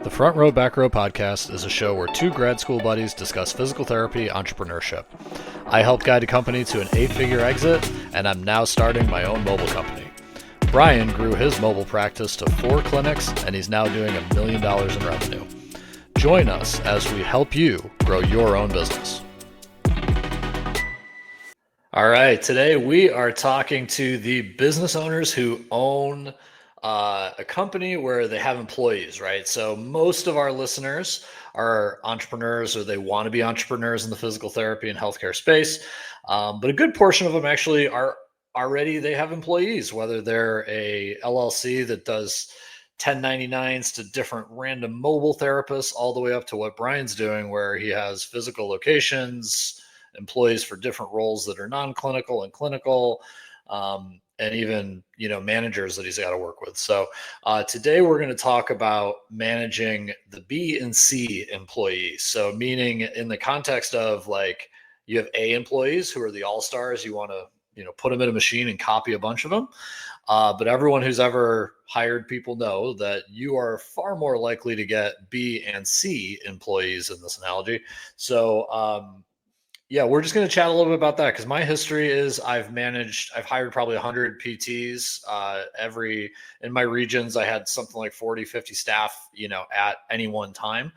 The Front Row Back Row podcast is a show where two grad school buddies discuss physical therapy entrepreneurship. I helped guide a company to an 8-figure exit, and I'm now starting my own mobile company. Brian grew his mobile practice to 4 clinics, and he's now doing $1 million in revenue. Join us as we help you grow your own business. All right, today we are talking to the business owners who own a company where they have employees, right? So most of our listeners are entrepreneurs or they want to be entrepreneurs in the physical therapy and healthcare space. But a good portion of them actually are already, they have employees, whether they're a LLC that does 1099s to different random mobile therapists, all the way up to what Brian's doing, where he has physical locations, employees for different roles that are non-clinical and clinical, and even managers that he's got to work with. So today we're going to talk about managing the B and C employees. So meaning in the context of like you have A employees who are the all-stars, you want to put them in a machine and copy a bunch of them. But everyone who's ever hired people know that you are far more likely to get B and C employees in this analogy. So yeah, we're just going to chat a little bit about that because my history is I've hired probably 100 PTs in my regions. I had something like 40, 50 staff, at any one time.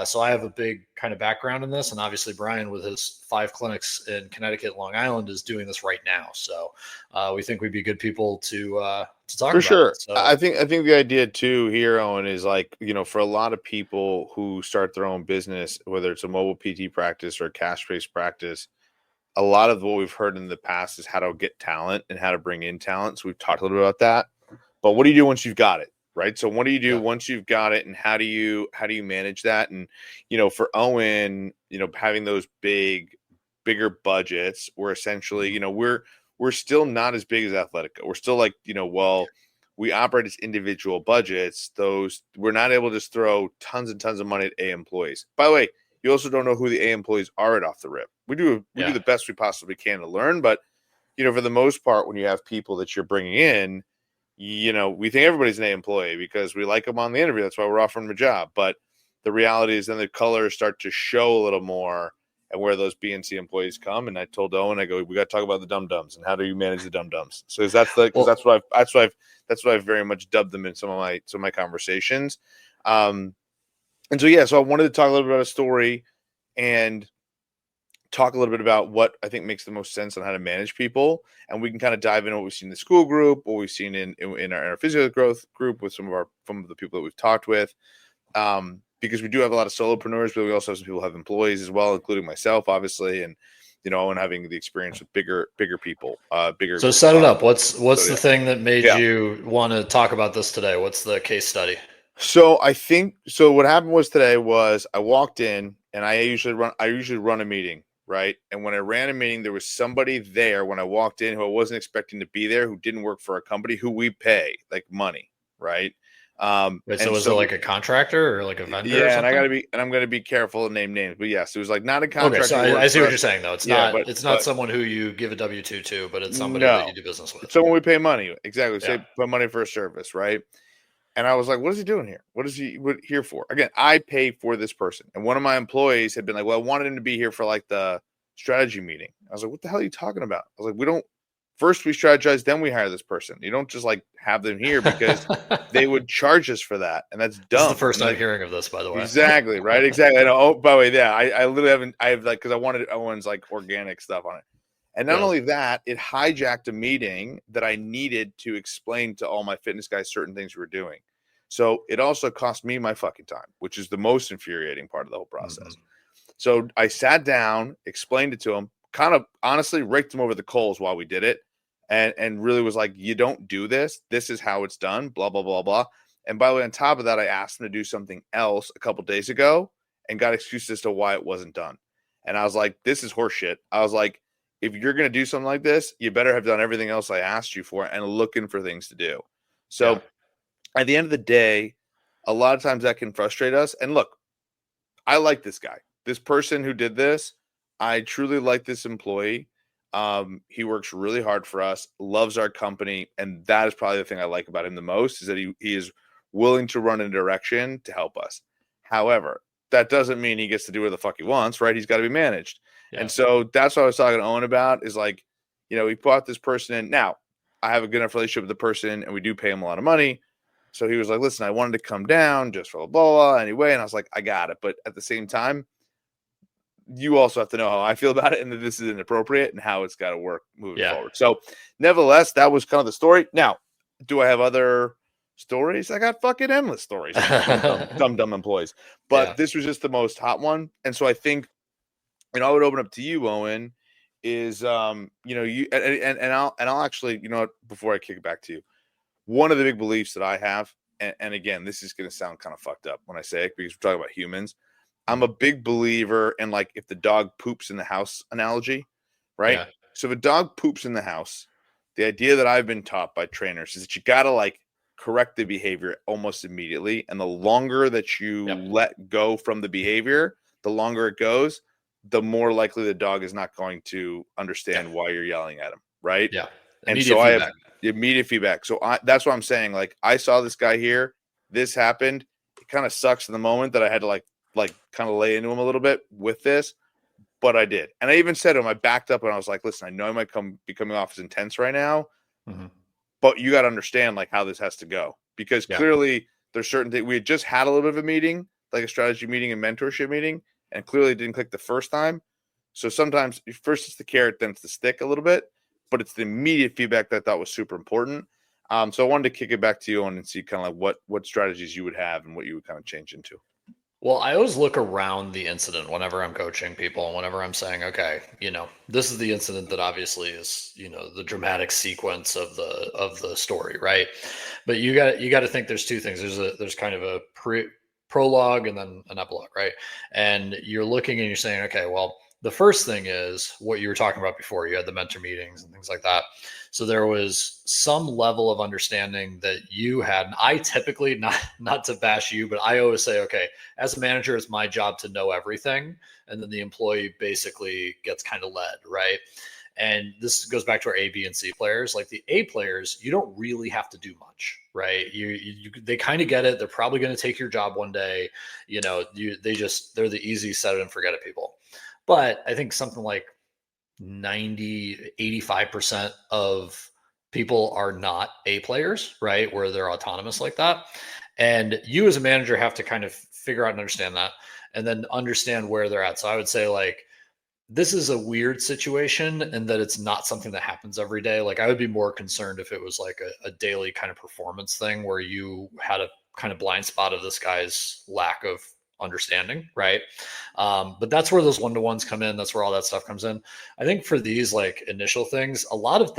So I have a big kind of background in this. And obviously Brian with his 5 clinics in Connecticut, Long Island is doing this right now. So we think we'd be good people to talk For about sure. it. So I think the idea too here, Owen, is like, for a lot of people who start their own business, whether it's a mobile PT practice or a cash-based practice, a lot of what we've heard in the past is how to get talent and how to bring in talent. So we've talked a little bit about that. But what do you do once you've got it? Right. So what do you do once you've got it, and how do you manage that? And, for Owen, having those bigger budgets, we're essentially, we're still not as big as Athletica. We're still like, we operate as individual budgets. We're not able to just throw tons and tons of money at A employees. By the way, you also don't know who the A employees are off the rip. We do the best we possibly can to learn, but for the most part, when you have people that you're bringing in, we think everybody's an A employee because we like them on the interview. That's why we're offering them a job. But the reality is then the colors start to show a little more and where those B and C employees come. And I told Owen, I go, we got to talk about the dum-dums and how do you manage the dum-dums? So that's what I've very much dubbed them in some of my conversations. So I wanted to talk a little bit about a story and talk a little bit about what I think makes the most sense on how to manage people. And we can kind of dive into what we've seen in the school group, what we've seen in our physical growth group with some of the people that we've talked with. Because we do have a lot of solopreneurs, but we also have some people who have employees as well, including myself, obviously, and and having the experience with bigger people, bigger. So set it up. What's the thing that made you want to talk about this today? What's the case study? So what happened was today was I walked in and I usually run a meeting, right? And when I ran a meeting, there was somebody there when I walked in who I wasn't expecting to be there, who didn't work for a company who we pay like money, right? Wait, so was it like a contractor or like a vendor? Yeah, or something? and I'm gonna be careful to name names, but yes, it was like not a contractor. Okay, so I see what you're saying though. It's Yeah, not someone who you give a W-2 to, but it's somebody no, that you do business with. it's someone we pay money. Exactly, Yeah. say put money for a service, right? And I was like, what is he doing here? What is he here for? Again, I pay for this person, and one of my employees had been like, well, I wanted him to be here for like the strategy meeting. I was like, what the hell are you talking about? I was like, we don't. First we strategize, then we hire this person. You don't just like have them here because they would charge us for that. And that's dumb. This is the first time hearing of this, by the way. Exactly. Right. Exactly. And, oh, by the way, yeah, I literally haven't, I have like, cause I wanted Owen's like organic stuff on it. And not only that, it hijacked a meeting that I needed to explain to all my fitness guys certain things we were doing. So it also cost me my fucking time, which is the most infuriating part of the whole process. Mm-hmm. So I sat down, explained it to him, kind of honestly raked him over the coals while we did it, and really was like, you don't do this. This is how it's done, blah, blah, blah, blah. And by the way, on top of that, I asked him to do something else a couple days ago and got excuses as to why it wasn't done. And I was like, this is horseshit. I was like, if you're going to do something like this, you better have done everything else I asked you for and looking for things to do. So at the end of the day, a lot of times that can frustrate us. And look, I like this guy, this person who did this. I truly like this employee. He works really hard for us, loves our company. And that is probably the thing I like about him the most, is that he is willing to run in a direction to help us. However, that doesn't mean he gets to do what the fuck he wants, right? He's got to be managed. Yeah. And so that's what I was talking to Owen about is like, we brought this person in. Now, I have a good enough relationship with the person and we do pay him a lot of money. So he was like, listen, I wanted to come down just for blah, blah, anyway. And I was like, I got it. But at the same time, you also have to know how I feel about it and that this is inappropriate and how it's got to work moving forward. So nevertheless, that was kind of the story. Now, do I have other stories? I got fucking endless stories. Dumb employees. But this was just the most hot one. And so I think, I would open up to you, Owen, is you and I'll actually, before I kick it back to you, one of the big beliefs that I have, and again, this is going to sound kind of fucked up when I say it because we're talking about humans. I'm a big believer in like if the dog poops in the house analogy, right? Yeah. So if a dog poops in the house, the idea that I've been taught by trainers is that you got to like correct the behavior almost immediately. And the longer that you let go from the behavior, the longer it goes, the more likely the dog is not going to understand why you're yelling at him, right? Yeah. And so I have immediate feedback. So that's what I'm saying. Like I saw this guy here, this happened. It kind of sucks in the moment that I had to like kind of lay into him a little bit with this, but I did. And I even said to him, I backed up and I was like, listen, I know I might be coming off as intense right now, but you got to understand like how this has to go because clearly there's certain things. We had just had a little bit of a meeting, like a strategy meeting and mentorship meeting, and clearly it didn't click the first time. So sometimes first it's the carrot, then it's the stick a little bit, but it's the immediate feedback that I thought was super important. So I wanted to kick it back to you and see kind of like what strategies you would have and what you would kind of change into. Well, I always look around the incident whenever I'm coaching people and whenever I'm saying, okay, this is the incident that obviously is, the dramatic sequence of the story, right? But you got to think there's two things. There's kind of a prologue and then an epilogue, right? And you're looking and you're saying, okay, well, the first thing is what you were talking about before. You had the mentor meetings and things like that. So there was some level of understanding that you had. And I typically, not to bash you, but I always say, okay, as a manager, it's my job to know everything. And then the employee basically gets kind of led, right? And this goes back to our A, B, and C players. Like the A players, you don't really have to do much, right? They kind of get it. They're probably going to take your job one day. They're the easy set it and forget it people. But I think something like 85% of people are not A players, right? Where they're autonomous like that. And you as a manager have to kind of figure out and understand that and then understand where they're at. So I would say like, this is a weird situation and that it's not something that happens every day. Like I would be more concerned if it was like a daily kind of performance thing where you had a kind of blind spot of this guy's lack of understanding, right? But that's where those one-to-ones come in. That's where all that stuff comes in. I think for these like initial things, a lot of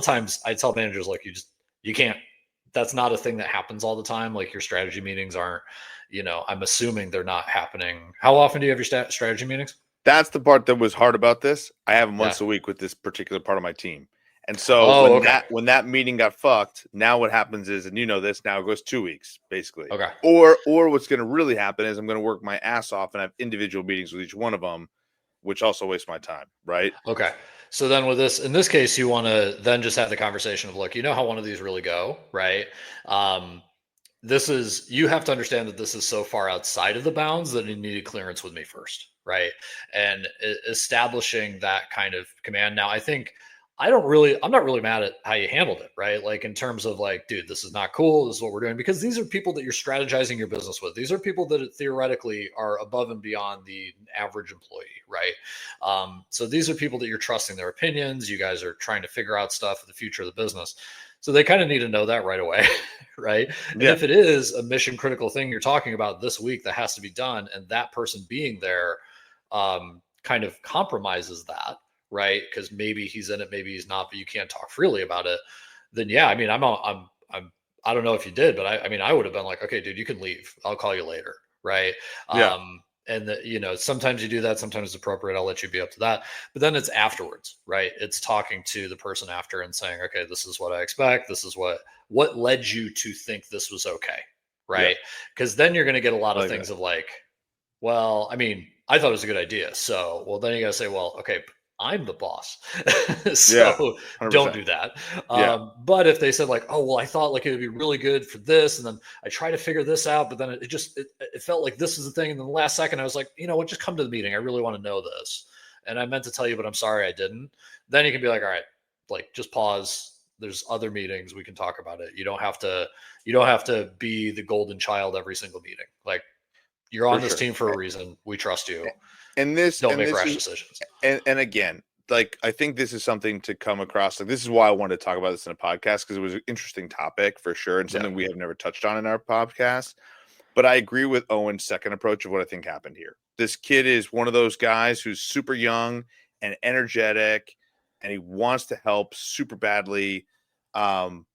times I tell managers like you can't. That's not a thing that happens all the time. Like your strategy meetings aren't. I'm assuming they're not happening. How often do you have your strategy meetings? That's the part that was hard about this. I have them once a week with this particular part of my team. And so when that meeting got fucked, now what happens is, and this, now it goes 2 weeks, basically. Okay. Or what's going to really happen is I'm going to work my ass off and have individual meetings with each one of them, which also wastes my time, right? Okay. So then with this, in this case, you want to then just have the conversation of, look, how one of these really go, right? You have to understand that this is so far outside of the bounds that it needed clearance with me first, right? And establishing that kind of command. Now, I think I'm not really mad at how you handled it, right? Like in terms of like, dude, this is not cool. This is what we're doing, because these are people that you're strategizing your business with. These are people that theoretically are above and beyond the average employee, right? So these are people that you're trusting their opinions. You guys are trying to figure out stuff for the future of the business. So they kind of need to know that right away, right? And if it is a mission critical thing you're talking about this week that has to be done, and that person being there kind of compromises that, right? Because maybe he's in it, maybe he's not, but you can't talk freely about it. Then yeah, I mean, I don't know if you did, but I would have been like, okay, dude, you can leave. I'll call you later, right? Yeah. And sometimes you do that, sometimes it's appropriate. I'll let you be up to that. But then it's afterwards, right? It's talking to the person after and saying, okay, this is what I expect. This is what led you to think this was okay, right? Because then you're going to get a lot of things of like, well, I mean, I thought it was a good idea. So, well, then you got to say, well, okay, I'm the boss. Yeah, So don't 100%. do that. Yeah, But if they said like, oh, well, I thought like it would be really good for this. And then I try to figure this out, but then it felt like this is the thing. And then the last second I was like, you know what, just come to the meeting. I really want to know this. And I meant to tell you, but I'm sorry I didn't. Then you can be like, all right, like just pause. There's other meetings. We can talk about it. You don't have to be the golden child every single meeting. Like you're for on this sure. team for a reason. We trust you. And this Don't and make this rash is decisions. and again, like I think this is something to come across. Like this is why I wanted to talk about this in a podcast because it was an interesting topic for sure and Yeah. something we have never touched on in our podcast. But I agree with Owen's second approach of what I think happened here. This kid is one of those guys who's super young and energetic, and he wants to help super badly.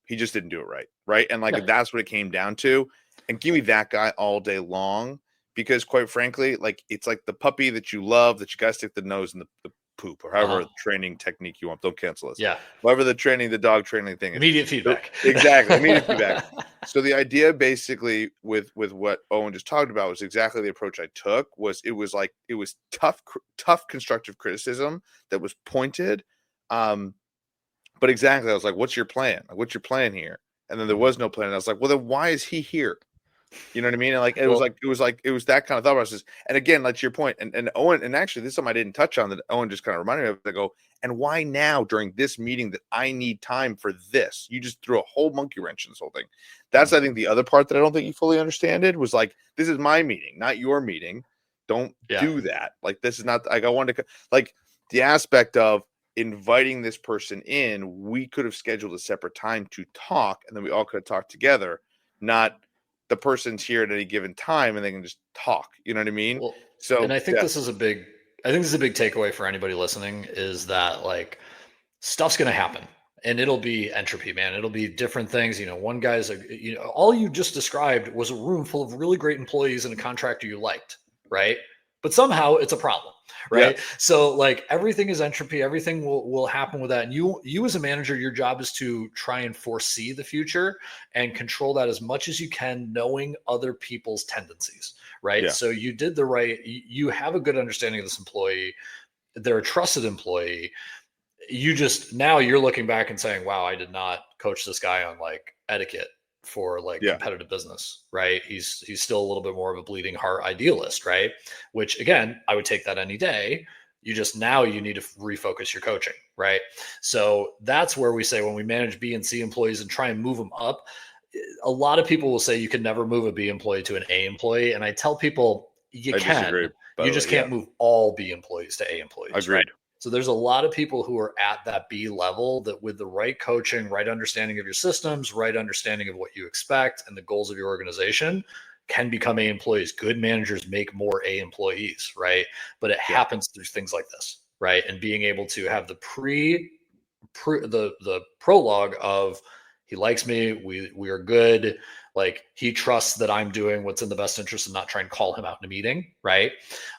He just didn't do it right, right? And like Yeah. that's what it came down to. And give me that guy all day long because, quite frankly, like it's like the puppy that you love that you got to stick the nose in the poop or however training technique you want. Don't cancel us. Yeah. Whatever the dog training thing is. Immediate feedback. Exactly, immediate feedback. So the idea basically with what Owen just talked about was exactly the approach I took. It was tough constructive criticism that was pointed. But exactly, I was like, "What's your plan? Like, what's your plan here?" And then there was no plan. And I was like, "Well, then why is he here?" You know what I mean? And like it was that kind of thought process. And again, like to your point, and Owen, and actually this is something I didn't touch on that Owen just kind of reminded me of. I go, and why now during this meeting that I need time for this? You just threw a whole monkey wrench in this whole thing. That's I think the other part that I don't think you fully understood was like, this is my meeting, not your meeting. Don't do that. Like this is not like I wanted to like the aspect of inviting this person in. We could have scheduled a separate time to talk, and then we all could have talked together, not the person's here at any given time and they can just talk. You know what I mean? Well, So, and I think this is a big takeaway for anybody listening is that like stuff's going to happen and it'll be entropy, man. It'll be different things. One guy's, all you just described was a room full of really great employees and a contractor you liked, right? But somehow it's a problem, right? yeah, So like everything is entropy. Everything will happen with that. And you as a manager, your job is to try and foresee the future and control that as much as you can, knowing other people's tendencies, right? yeah, So you have a good understanding of this employee. They're a trusted employee. Now you're looking back and saying, wow, I did not coach this guy on like etiquette for like yeah, competitive business, right? He's still a little bit more of a bleeding heart idealist, right? Which again, I would take that any day. Now you need to refocus your coaching, right? So that's where we say when we manage B and C employees and try and move them up, a lot of people will say you can never move a B employee to an A employee. And I tell people you I can, disagree. you just can't move all B employees to A employees, right? Agreed. So there's a lot of people who are at that B level that with the right coaching, right understanding of your systems, right understanding of what you expect and the goals of your organization can become A employees. Good managers make more A employees, right? But it happens through things like this, right? And being able to have the the prologue of he likes me, we are good, like he trusts that I'm doing what's in the best interest and not trying to call him out in a meeting, right?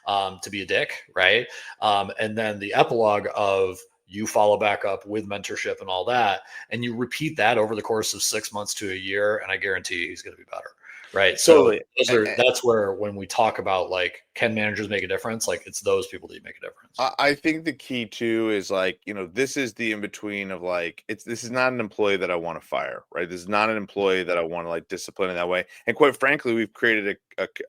To be a dick, right? And then the epilogue of you follow back up with mentorship and all that, and you repeat that over the course of 6 months to a year, and I guarantee he's going to be better, right? So Totally. that's where when we talk about like can managers make a difference, like it's those people that make a difference. I think the key too is like, this is the in between of like, this is not an employee that I want to fire, right? This is not an employee that I want to like discipline in that way. And quite frankly, we've created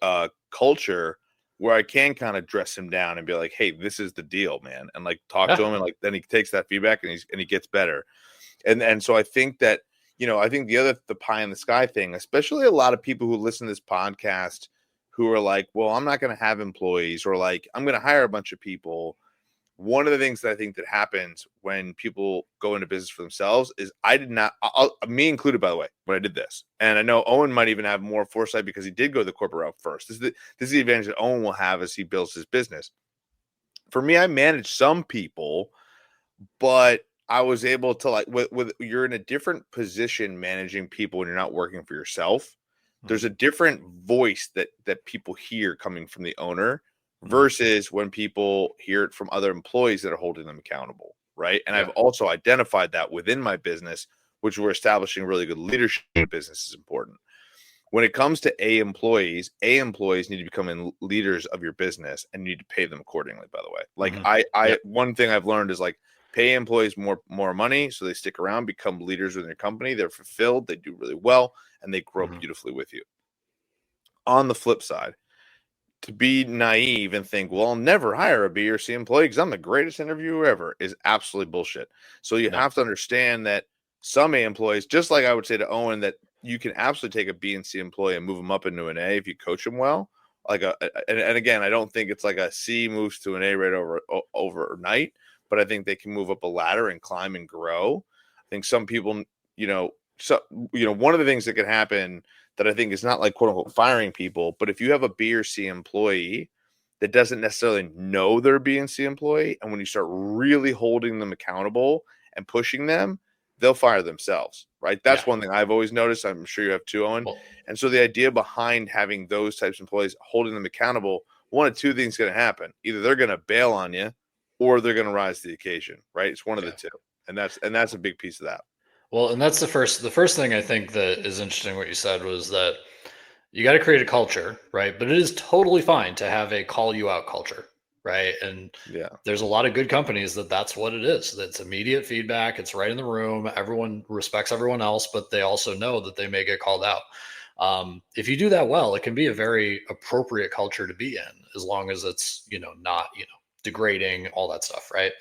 a culture where I can kind of dress him down and be like, hey, this is the deal, man. And like talk to him. And like, then he takes that feedback and he gets better. And so I think that, I think the pie in the sky thing, especially a lot of people who listen to this podcast who are like, well, I'm not going to have employees or like, I'm going to hire a bunch of people. One of the things that I think that happens when people go into business for themselves is me included, by the way, when I did this. And I know Owen might even have more foresight because he did go the corporate route first. This is the advantage that Owen will have as he builds his business. For me, I manage some people, but I was able to like, with you're in a different position managing people when you're not working for yourself. There's a different voice that people hear coming from the owner versus when people hear it from other employees that are holding them accountable, right? And I've also identified that within my business, which we're establishing really good leadership in business is important. When it comes to A employees need to become leaders of your business, and you need to pay them accordingly, by the way. Like Yep. one thing I've learned is like pay employees more money so they stick around, become leaders within your company. They're fulfilled, they do really well, and they grow Mhm. beautifully with you. On the flip side, to be naive and think, well, I'll never hire a B or C employee because I'm the greatest interviewer ever is absolutely bullshit. So you No. have to understand that some A employees, just like I would say to Owen, that you can absolutely take a B and C employee and move them up into an A if you coach them well. And again, I don't think it's like a C moves to an A right overnight, but I think they can move up a ladder and climb and grow. I think some people, one of the things that can happen that I think is not like quote unquote firing people, but if you have a B or C employee that doesn't necessarily know they're a B and C employee, and when you start really holding them accountable and pushing them, they'll fire themselves, right? That's Yeah. one thing I've always noticed. I'm sure you have too, Owen. Well, And so the idea behind having those types of employees, holding them accountable, one of two things going to happen. Either they're going to bail on you or they're going to rise to the occasion, right? It's one of the yeah. two. And that's a big piece of that. Well, and that's the first thing I think that is interesting what you said was that you got to create a culture, right? But it is totally fine to have a call you out culture, right? And Yeah. there's a lot of good companies that's what it is. That's immediate feedback. It's right in the room. Everyone respects everyone else, but they also know that they may get called out. If you do that well, it can be a very appropriate culture to be in, as long as it's not degrading, all that stuff, right?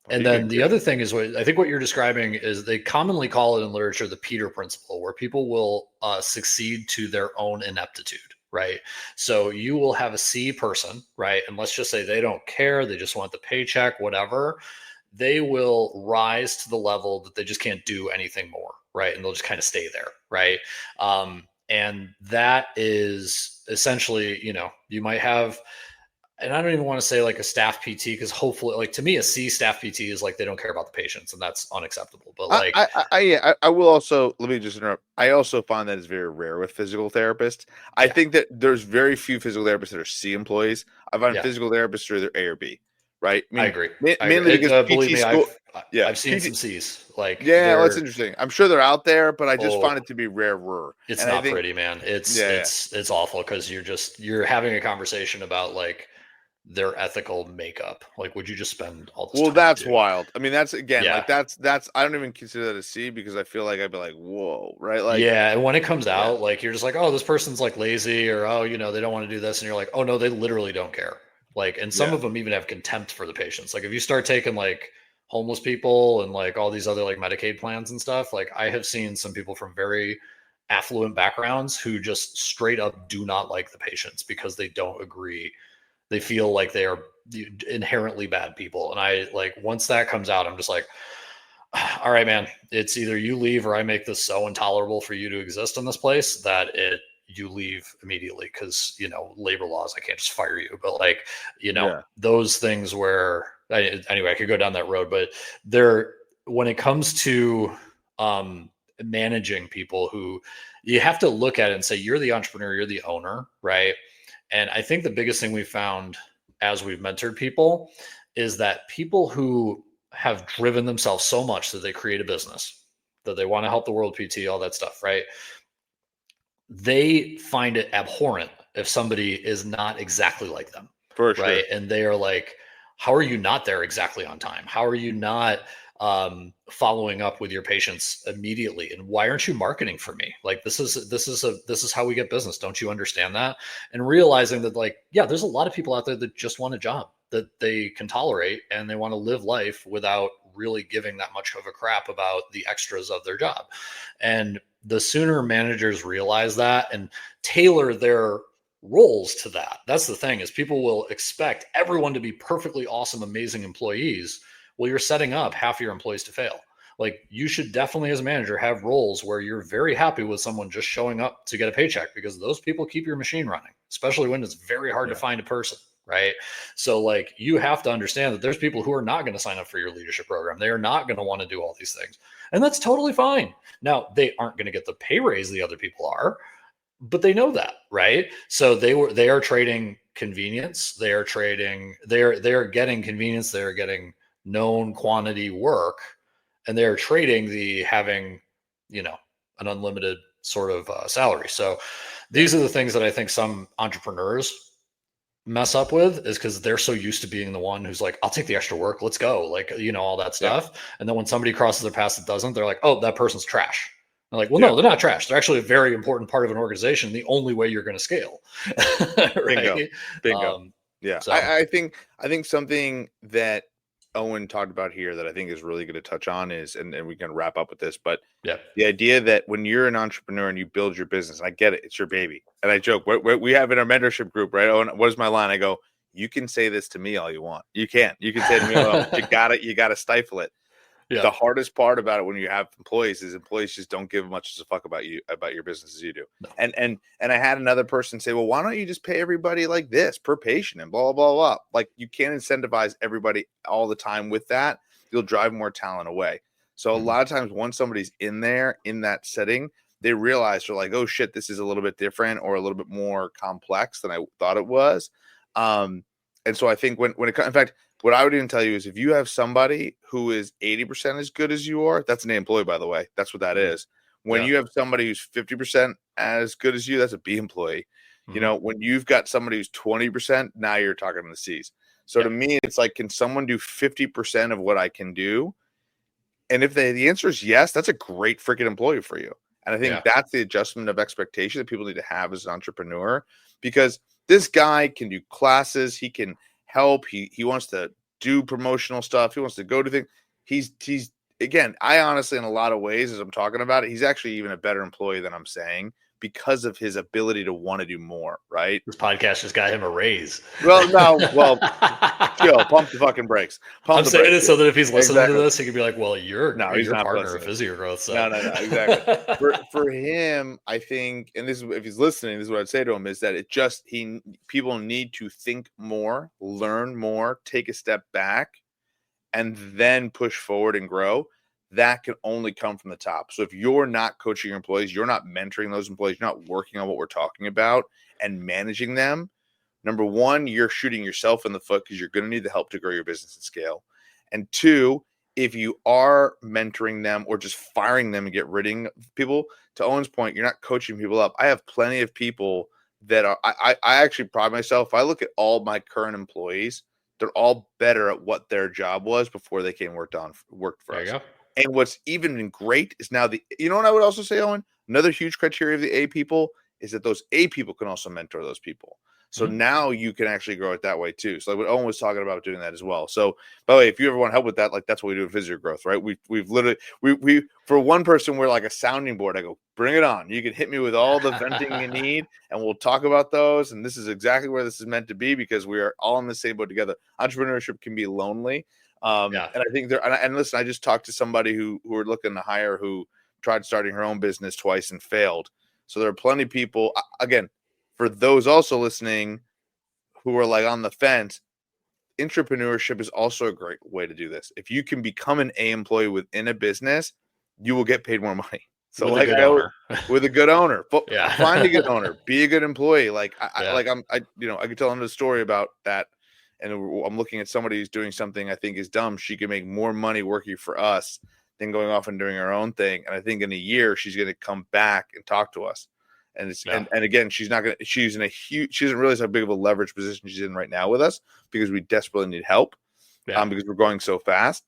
And You can then the agree. other thing is what I think what you're describing is they commonly call it in literature the Peter principle, where people will succeed to their own ineptitude, right? So you will have a C person, right? And let's just say they don't care, they just want the paycheck, whatever. They will rise to the level that they just can't do anything more, right? And they'll just kind of stay there, right? And that is essentially, you might have, and I don't even want to say like a staff PT, because hopefully, like, to me, a C staff PT is like they don't care about the patients, and that's unacceptable. But like, I will also, let me just interrupt. I also find that it's very rare with physical therapists. I yeah, think that there's very few physical therapists that are C employees. I find yeah, physical therapists are either A or B, right? I I mean, agree. I mainly agree. because Believe PT me, school, yeah, I've seen PT, some C's. Like yeah, well, that's they're interesting. I'm sure they're out there, but I just find oh, it to be rarer. it's And I not think, pretty, man. It's yeah, yeah. it's it's awful because you're having a conversation about like their ethical makeup. Like, would you just spend all this Well, time to that's do? wild. I mean, that's again, Yeah, like that's I don't even consider that a C because I feel like I'd be like, whoa, right? Like, yeah. And when it comes yeah, out, like you're just like, oh, this person's like lazy, or oh, they don't want to do this, and you're like, oh no, they literally don't care. Like, and some yeah, of them even have contempt for the patients. Like, if you start taking like homeless people and like all these other like Medicaid plans and stuff, like I have seen some people from very affluent backgrounds who just straight up do not like the patients because they don't agree. They feel like they are inherently bad people. And I like, once that comes out, I'm just like, all right, man, it's either you leave or I make this so intolerable for you to exist in this place that you leave immediately, because labor laws, I can't just fire you. But like, yeah. those things where anyway, I could go down that road. But there, when it comes to managing people, who you have to look at it and say, you're the entrepreneur, you're the owner, right? And I think the biggest thing we found as we've mentored people is that people who have driven themselves so much that they create a business, that they want to help the world, PT, all that stuff, right? They find it abhorrent if somebody is not exactly like them, For right? sure. And they are like, how are you not there exactly on time? How are you not following up with your patients immediately? And why aren't you marketing for me? Like, this is how we get business. Don't you understand that? And realizing that, like, yeah, there's a lot of people out there that just want a job that they can tolerate, and they want to live life without really giving that much of a crap about the extras of their job. And the sooner managers realize that and tailor their roles to that, that's the thing, is people will expect everyone to be perfectly awesome, amazing employees. Well, you're setting up half your employees to fail. Like, you should definitely, as a manager, have roles where you're very happy with someone just showing up to get a paycheck, because those people keep your machine running, especially when it's very hard to Yeah. find a person, right? So like, you have to understand that there's people who are not going to sign up for your leadership program. They are not going to want to do all these things, and that's totally fine. Now, they aren't going to get the pay raise the other people are, but they know that, right? So they are trading convenience. They are getting convenience. They are getting known quantity work, and they are trading the having, you know, an unlimited sort of salary. So these are the things that I think some entrepreneurs mess up with, is because they're so used to being the one who's like, I'll take the extra work, let's go, like, all that stuff. And then when somebody crosses their path that doesn't, they're like, oh, that person's trash. I'm like, well, no, they're not trash. They're actually a very important part of an organization. The only way you're going to scale. Right? Bingo. So. I think something that Owen talked about here that I think is really good to touch on is, and we can wrap up with this, but the idea that when you're an entrepreneur and you build your business, and I get it, it's your baby. And I joke, we have in our mentorship group, right? Owen, what is my line? I go, you can say this to me all you want. You can say to me, well, you gotta stifle it. Yeah. The hardest part about it when you have employees is employees just don't give as much as a fuck about your business as you do. No. And I had another person say, well, why don't you just pay everybody like this per patient and blah, blah, blah. Like, you can't incentivize everybody all the time with that. You'll drive more talent away. So a lot of times when somebody's in that setting, they realize they're like, oh shit, this is a little bit different or a little bit more complex than I thought it was. And so I think when it comes, in fact, what I would even tell you is if you have somebody who is 80% as good as you are, that's an A employee, by the way. That's what that is. When you have somebody who's 50% as good as you, that's a B employee. When you've got somebody who's 20%, now you're talking in the C's. So to me, it's like, can someone do 50% of what I can do? And if the answer is yes, that's a great freaking employee for you. And I think that's the adjustment of expectation that people need to have as an entrepreneur, because this guy can do classes. He can help. He wants to do promotional stuff. He wants to go to things. He's again, I honestly, in a lot of ways, as I'm talking about it, he's actually even a better employee than I'm saying, because of his ability to want to do more, right? This podcast just got him a raise. Well, chill, pump the fucking brakes. I'm saying it so that if he's listening to this, he could be like, well, you're he's not partner of Physiogrowth. So. No, exactly. for him, I think, and this is, if he's listening, this is what I'd say to him, is that people need to think more, learn more, take a step back, and then push forward and grow. That can only come from the top. So if you're not coaching your employees, you're not mentoring those employees, you're not working on what we're talking about and managing them, number one, you're shooting yourself in the foot, because you're going to need the help to grow your business and scale. And two, if you are mentoring them or just firing them and get rid of people, to Owen's point, you're not coaching people up. I have plenty of people that are, I actually pride myself. If I look at all my current employees, they're all better at what their job was before they came worked for us. Go. And what's even great is now what I would also say, Owen, another huge criteria of the A people is that those A people can also mentor those people. So now you can actually grow it that way too. So like what Owen was talking about, doing that as well. So by the way, if you ever want help with that, like that's what we do at Physiogrowth, right? We've literally, we for one person, we're like a sounding board. I go, bring it on. You can hit me with all the venting you need, and we'll talk about those. And this is exactly where this is meant to be, because we are all in the same boat together. Entrepreneurship can be lonely. And I think and listen, I just talked to somebody who are looking to hire, who tried starting her own business twice and failed. So there are plenty of people, again, for those also listening who are like on the fence, entrepreneurship is also a great way to do this. If you can become an A employee within a business, you will get paid more money. So with a good owner, find a good owner, be a good employee. Like I could tell another story about that. And I'm looking at somebody who's doing something I think is dumb. She can make more money working for us than going off and doing her own thing. And I think in a year, she's going to come back and talk to us. And and again, she doesn't realize how big of a leverage position she's in right now with us, because we desperately need help, because we're going so fast.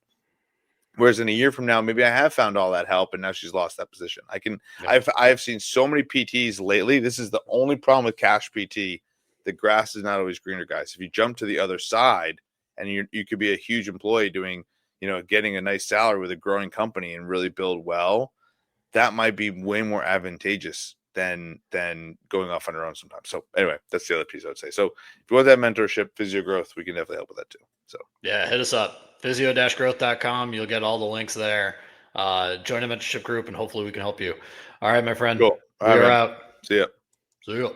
Whereas in a year from now, maybe I have found all that help, and now she's lost that position. I have seen so many PTs lately. This is the only problem with cash PT. The grass is not always greener, guys. If you jump to the other side, and you could be a huge employee doing, getting a nice salary with a growing company and really build well, that might be way more advantageous than going off on your own sometimes. So anyway, that's the other piece I would say. So if you want that mentorship, Physiogrowth, we can definitely help with that too. So hit us up, physio-growth.com. You'll get all the links there. Join a mentorship group, and hopefully we can help you. All right, my friend. Cool. We're out. See ya. See ya.